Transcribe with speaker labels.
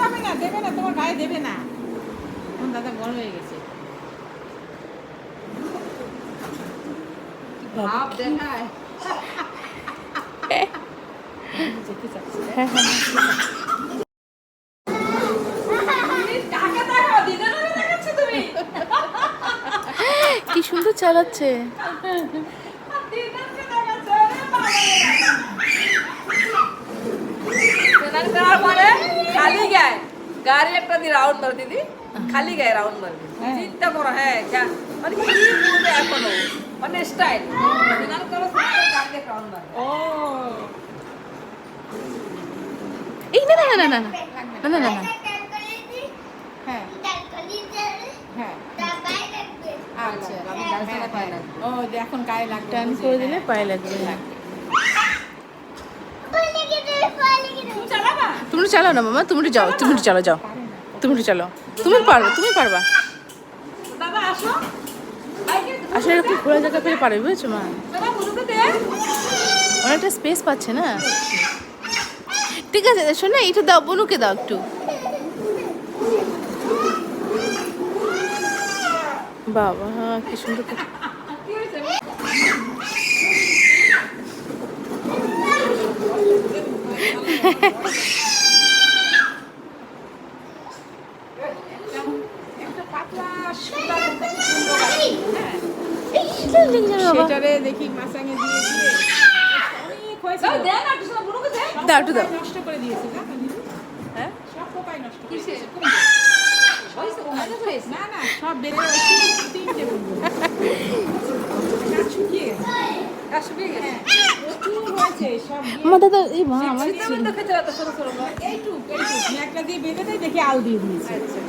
Speaker 1: হবে না, দেবে না, তোমার গায়ে দেবে না। এখন দাদা বড় হয়ে গেছে। ভাব দেখায়। যেতে চাচ্ছি।
Speaker 2: কি সুন্দর চালাচ্ছে।
Speaker 3: খালি গায়ে গাড়ি একটা দিয়ে রাউন্ড মার দিদি, খালি গায়ে রাউন্ড মারবি, চিন্তা করো। হ্যাঁ মানে কি বলবে এখনো, মানে স্টাইল রাউন্ড মারবে।
Speaker 1: ও
Speaker 2: এই না না না না না না না না না
Speaker 1: হ্যাঁ হ্যাঁ আচ্ছা
Speaker 3: আমি গাড়ি চালাতে পারি না।
Speaker 1: ও এখন গায়ে লাগবে,
Speaker 2: টান করে দিলে পায়ে লাগবে। তুমি চালাও না মামা, তুমি যাও, তুমি চালো, যাও তুমি চালো, তুমি পারবা, তুমি পারবা।
Speaker 3: দাদা আসো,
Speaker 2: আসলে এরকম খোলা জায়গা পেলে পারবে, বুঝেছো মা?
Speaker 3: দাদা বলুন দে।
Speaker 2: অনেকটা স্পেস পাচ্ছে না। ঠিক আছে শোনো, এটা দাও, বনুকে দাও একটু। বাবা কি সুন্দর।
Speaker 3: কি হয়েছে? একটা পাতলা সুতা
Speaker 1: সেটারে দেখি মাসাঙে দিয়ে দিয়ে অনেক হয়েছে।
Speaker 3: দাও দে না, কিছু না, বুনুকে দে।
Speaker 2: দাও একটু দাও।
Speaker 1: নষ্ট করে দিয়েছে জানো দিদি?
Speaker 2: হ্যাঁ
Speaker 1: সব পোকাই নষ্ট করে
Speaker 3: কিসে?
Speaker 1: দিয়েছে।
Speaker 3: হয়েছে, হয়েছে।
Speaker 1: না না সব বেড়ে গেছে, তিনটে বলবো। গাছ শুকিয়ে গেছে।
Speaker 3: গাছ শুকিয়ে গেছে।
Speaker 1: হ্যাঁ, প্রচুর হয়েছে সব দিয়ে।
Speaker 2: আমার দাদা, এই মা আমার
Speaker 3: শীতের মধ্যে খেতে হতো ছোট ছোট।
Speaker 1: এইটুক এইটুক একটা দিয়ে বেঁধে দেয়, দেখি আল দিয়ে দিয়েছে।
Speaker 3: আচ্ছা